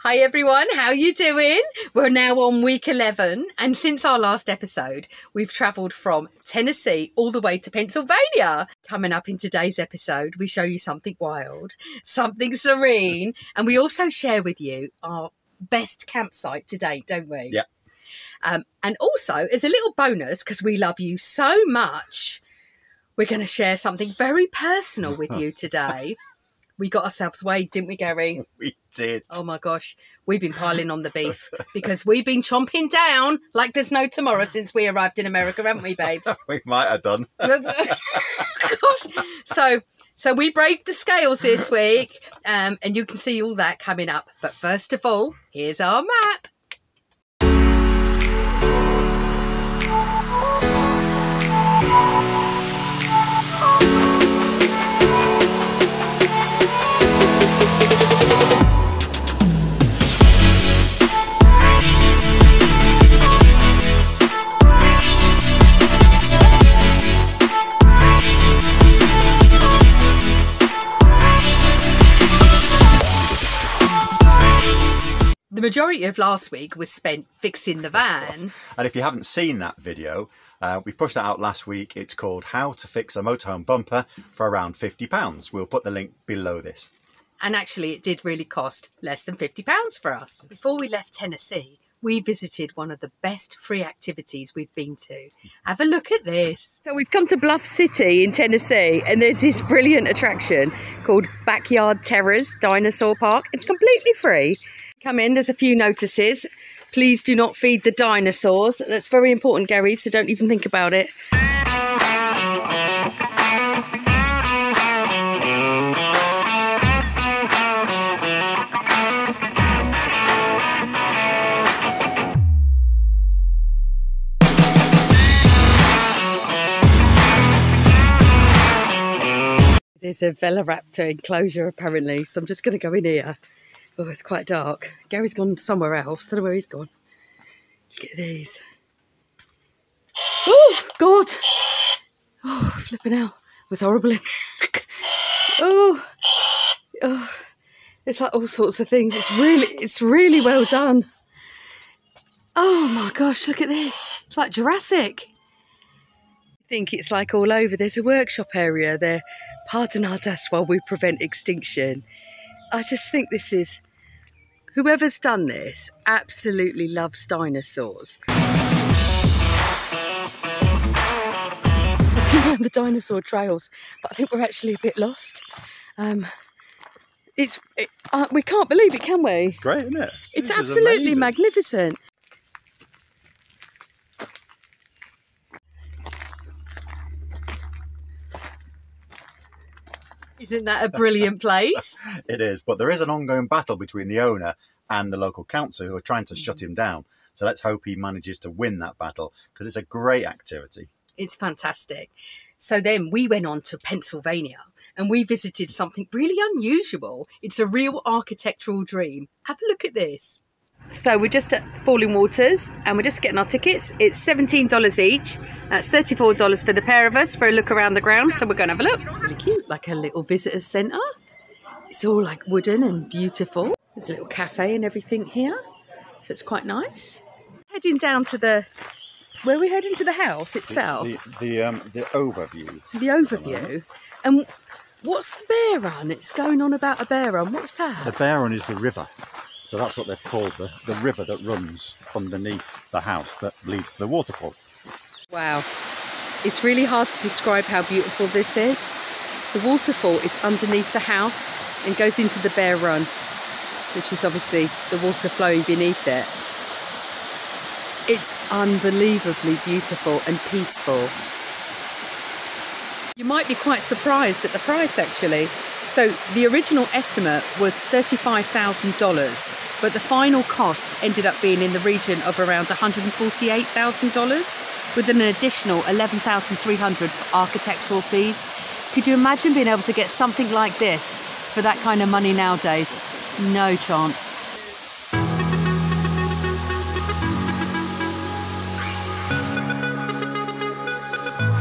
Hi everyone, how you doing? We're now on week 11 and since our last episode we've travelled from Tennessee all the way to Pennsylvania. Coming up in today's episode we show you something wild, something serene, and we also share with you our best campsite to date, don't we? Yeah. And also as a little bonus, because we love you so much, we're going to share something very personal with you today. We got ourselves weighed, didn't we, Gary? We did. Oh my gosh, we've been piling on the beef because we've been chomping down like there's no tomorrow since we arrived in America, haven't we, babes? We might have done. Gosh. So we braved the scales this week, and you can see all that coming up. But first of all, here's our map. The majority of last week was spent fixing the van. And if you haven't seen that video, we pushed that out last week. It's called How to Fix a Motorhome Bumper for around £50. We'll put the link below this. And actually it did really cost less than £50 for us. Before we left Tennessee, we visited one of the best free activities we've been to. Have a look at this. So we've come to Bluff City in Tennessee and there's this brilliant attraction called Backyard Terrors Dinosaur Park. It's completely free. Come in, there's a few notices. Please do not feed the dinosaurs. That's very important, Gary, so don't even think about it. There's a Velociraptor enclosure apparently, so I'm just going to go in here. Oh, it's quite dark. Gary's gone somewhere else. Don't know where he's gone. Look at these. Oh, God. Oh, flipping hell. It was horrible. Oh. It's like all sorts of things. It's really well done. Oh my gosh, look at this. It's like Jurassic. I think it's like all over. There's a workshop area there. Pardon our dust while we prevent extinction. I just think this is... Whoever's done this absolutely loves dinosaurs. Walking around the dinosaur trails, but I think we're actually a bit lost. We can't believe it, can we? It's great, isn't it? It's absolutely magnificent. Isn't that a brilliant place? It is, but there is an ongoing battle between the owner and the local council who are trying to shut him down. So let's hope he manages to win that battle because it's a great activity. It's fantastic. So then we went on to Pennsylvania and we visited something really unusual. It's a real architectural dream. Have a look at this. So we're just at Falling Waters and we're just getting our tickets. It's $17 each. That's $34 for the pair of us for a look around the ground. So we're going to have a look. Really cute, like a little visitor centre. It's all like wooden and beautiful. There's a little cafe and everything here. So it's quite nice. Heading down to the... Where are we heading? To the house itself? The overview. The overview. And what's the bear run? It's going on about a bear run. What's that? The bear run is the river. So that's what they've called the river that runs underneath the house that leads to the waterfall. Wow. It's really hard to describe how beautiful this is. The waterfall is underneath the house and goes into the bear run, which is obviously the water flowing beneath it. It's unbelievably beautiful and peaceful. You might be quite surprised at the price actually. So the original estimate was $35,000, but the final cost ended up being in the region of around $148,000 with an additional $11,300 for architectural fees. Could you imagine being able to get something like this for that kind of money nowadays? No chance.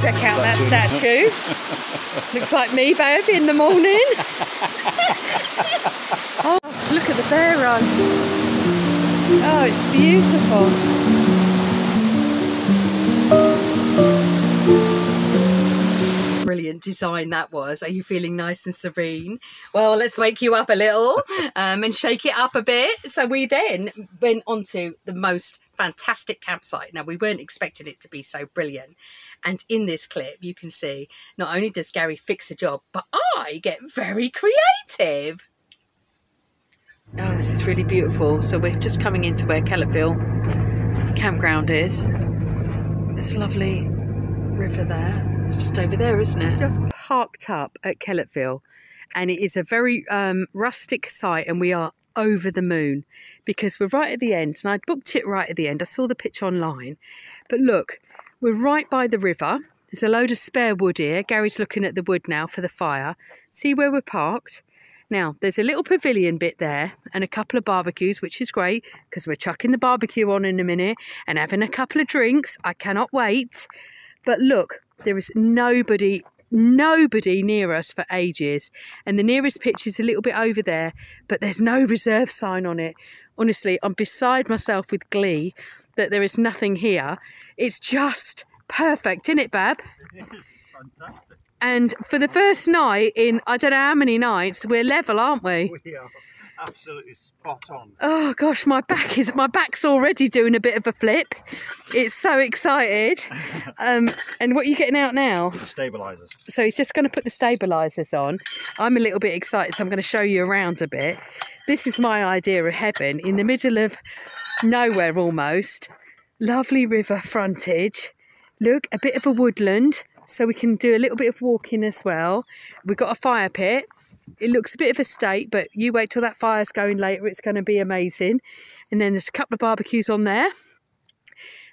Check out that statue. Looks like me, babe, in the morning. Oh, Look at the bear run. Oh, it's beautiful. Brilliant design that was. Are you feeling nice and serene? Well, let's wake you up a little and shake it up a bit. So we then went on to the most fantastic campsite. Now, we weren't expecting it to be so brilliant. And in this clip, you can see not only does Gary fix a job, but I get very creative. Oh, this is really beautiful. So we're just coming into where Kellettville campground is. There's a lovely river there. It's just over there, isn't it? Just parked up at Kellettville, and it is a very rustic site, and we are over the moon because we're right at the end, and I booked it right at the end. I saw the picture online, but look, we're right by the river. There's a load of spare wood here. Gary's looking at the wood now for the fire. See where we're parked? Now, there's a little pavilion bit there and a couple of barbecues, which is great because we're chucking the barbecue on in a minute and having a couple of drinks. I cannot wait. But look, there is nobody near us for ages. And the nearest pitch is a little bit over there, but there's no reserve sign on it. Honestly, I'm beside myself with glee that there is nothing here. It's just perfect, isn't it, Bab? It is fantastic. And for the first night in I don't know how many nights, we're level, aren't we? We are absolutely spot on. Oh gosh, my back's already doing a bit of a flip. It's so excited. And what are you getting out now? The stabilisers. So he's just going to put the stabilisers on. I'm a little bit excited, so I'm going to show you around a bit. This is my idea of heaven, in the middle of nowhere almost. Lovely river frontage. Look, a bit of a woodland, so we can do a little bit of walking as well. We've got a fire pit. It looks a bit of a state, but you wait till that fire's going later. It's going to be amazing. And then there's a couple of barbecues on there.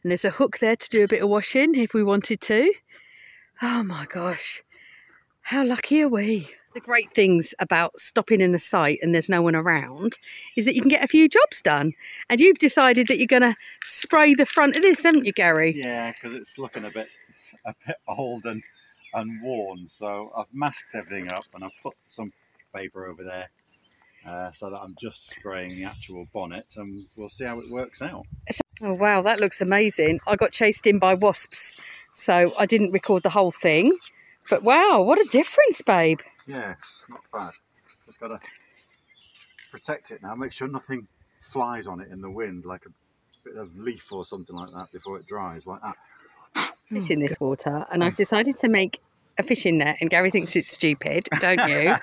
And there's a hook there to do a bit of washing if we wanted to. Oh my gosh. How lucky are we? The great things about stopping in a site and there's no one around is that you can get a few jobs done. And you've decided that you're going to spray the front of this, haven't you, Gary? Yeah, because it's looking a bit old and worn. So I've masked everything up and I've put some paper over there so that I'm just spraying the actual bonnet, and we'll see how it works out. Oh wow, that looks amazing. I got chased in by wasps, so I didn't record the whole thing. But wow, what a difference, babe. Yeah, it's not bad. Just got to protect it now, make sure nothing flies on it in the wind, like a bit of leaf or something like that before it dries, like that. Fish in this water, and I've decided to make a fishing net, and Gary thinks it's stupid, don't you?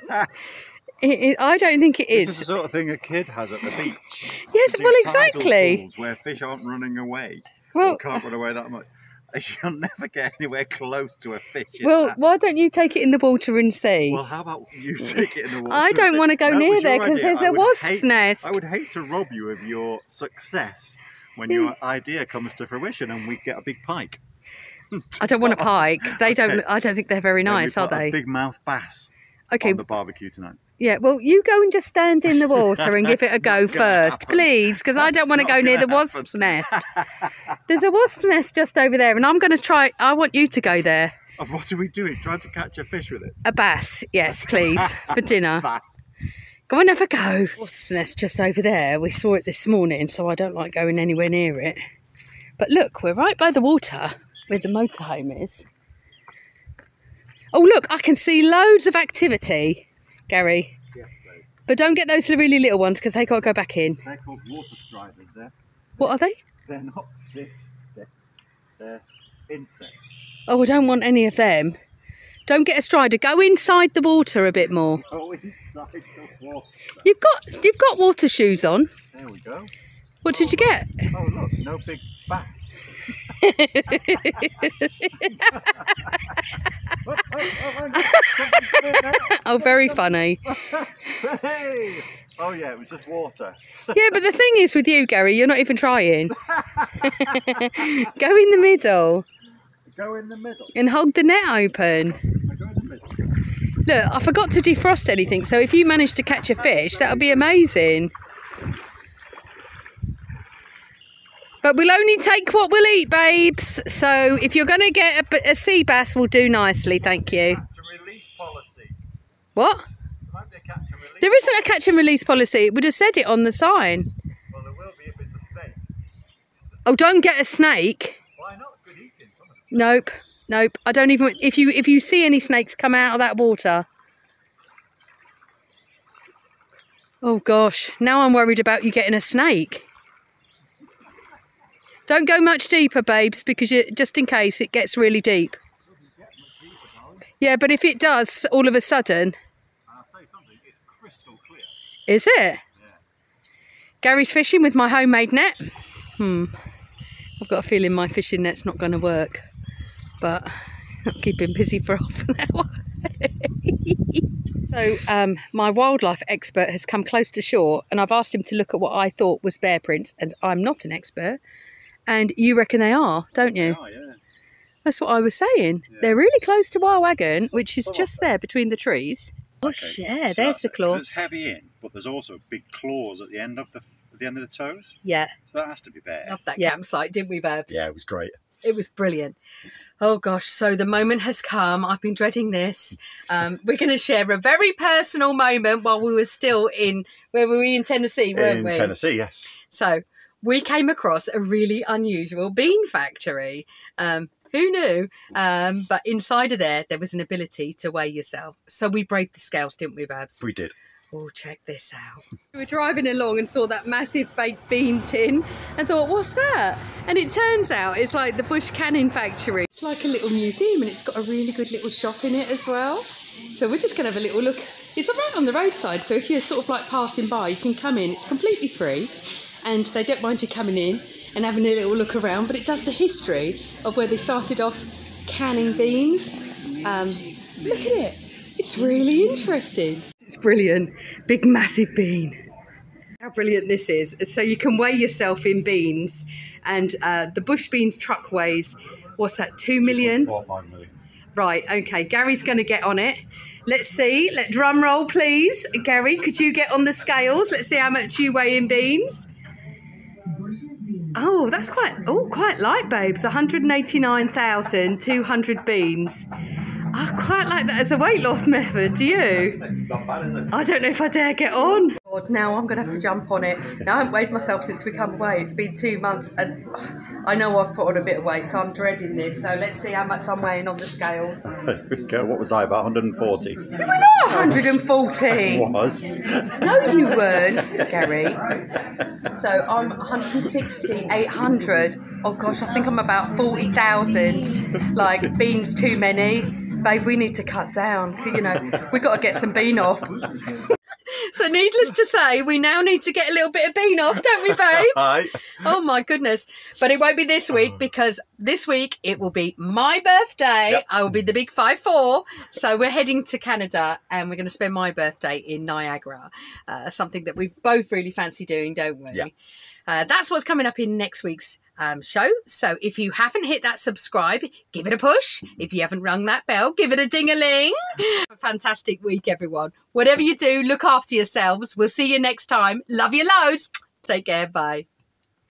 I don't think it is. This is the sort of thing a kid has at the beach. Yes, well, exactly. Pools where fish aren't running away. Well, or can't run away that much. You'll never get anywhere close to a fish. Well, why don't you take it in the water and see? Well, how about you take it in the water? I don't want to go near there because there's a wasp's nest. I would hate to rob you of your success when your idea comes to fruition and we get a big pike. I don't want a pike. They don't. Okay. I don't think they're very nice, are they? A big mouth bass. Okay. On the barbecue tonight. Yeah. Well, you go and just stand in the water and give it a go first, please, because I don't want to go near the wasp's nest. There's a wasp's nest just over there, and I'm going to try. I want you to go there. And what are we doing? Trying to catch a fish with it? A bass, yes, please, for dinner. Bass. Go and have a go. Wasp's nest just over there. We saw it this morning, so I don't like going anywhere near it. But look, we're right by the water where the motorhome is. Oh, look, I can see loads of activity, Gary. Yeah, but don't get those really little ones because they got to go back in. They're called water striders there. What are they? They're not fish, they're insects. Oh, I don't want any of them. Don't get a strider. Go inside the water a bit more. Go inside the water. You've got water shoes on. There we go. What did you get? Oh, look, no big bass. Oh, very funny. Hey! Oh yeah, it was just water. Yeah, but the thing is with you, Gary, you're not even trying. Go in the middle. Go in the middle. And hold the net open. I go in the middle. Look, I forgot to defrost anything, so if you manage to catch a fish, that would be amazing. But we'll only take what we'll eat, babes. So if you're going to get a sea bass, we'll do nicely, thank you. Catch and release policy. What? Might be a catch and release. There isn't a catch and release policy. It would have said it on the sign. Well, there will be if it's a snake. Oh, don't get a snake. Why not? Good eating. Some of the snakes. Nope, nope. I don't even. If you see any snakes come out of that water. Oh gosh, now I'm worried about you getting a snake. Don't go much deeper, babes, because just in case it gets really deep. Yeah, but if it does, all of a sudden. I'll tell you something, it's crystal clear. Is it? Yeah. Gary's fishing with my homemade net. I've got a feeling my fishing net's not going to work, but I'll keep him busy for half an hour. So my wildlife expert has come close to shore, and I've asked him to look at what I thought was bear prints, and I'm not an expert. And you reckon they are, don't you? They are, yeah. That's what I was saying. Yeah. They're really close to Wild Wagon, which is just there between the trees. Okay. Yeah, So there's the claw. It's heavy in, but there's also big claws at the end of the toes. Yeah. So that has to be bear. Loved that campsite, didn't we, Babs? Yeah, it was great. It was brilliant. Oh gosh, so the moment has come. I've been dreading this. We're going to share a very personal moment while we were still where were we, in Tennessee, weren't we? In Tennessee, yes. So we came across a really unusual bean factory. Who knew? But inside of there was an ability to weigh yourself. So we braved the scales, didn't we, Babs? We did. Oh, check this out. We were driving along and saw that massive baked bean tin and thought, what's that? And it turns out it's like the Bush Canning Factory. It's like a little museum, and it's got a really good little shop in it as well. So we're just going to have a little look. It's right on the roadside, so if you're sort of like passing by, you can come in. It's completely free, and they don't mind you coming in and having a little look around, but it does the history of where they started off canning beans. Look at it. It's really interesting. It's brilliant. Big, massive bean. How brilliant this is. So you can weigh yourself in beans, and the bush beans truck weighs, what's that, 2 million? 4.5 million. Right, okay, Gary's going to get on it. Let's see, drum roll please. Gary, could you get on the scales? Let's see how much you weigh in beans. Oh, that's quite light, babes. 189,200 beans. I quite like that as a weight loss method, do you? Not bad, is it? I don't know if I dare get on. God, now I'm going to have to jump on it. Now, I haven't weighed myself since we come away. It's been 2 months, and I know I've put on a bit of weight, so I'm dreading this. So let's see how much I'm weighing on the scales. What was I, about 140? You were not 140. I was. No, you weren't, Gary. So I'm 160, 800. Oh gosh, I think I'm about 40,000. Like, beans too many. Babe, we need to cut down. You know, we've got to get some bean off. So needless to say, we now need to get a little bit of bean off, don't we, babes? Right. Oh, my goodness. But it won't be this week, because this week it will be my birthday. Yep. I will be the big 5'4". So we're heading to Canada, and we're going to spend my birthday in Niagara. Something that we both really fancy doing, don't we? Yeah. That's what's coming up in next week's show. So if you haven't hit that subscribe, give it a push. If you haven't rung that bell, give it a ding-a-ling. Have a fantastic week, everyone. Whatever you do, look after yourselves. We'll see you next time. Love you loads. Take care. Bye.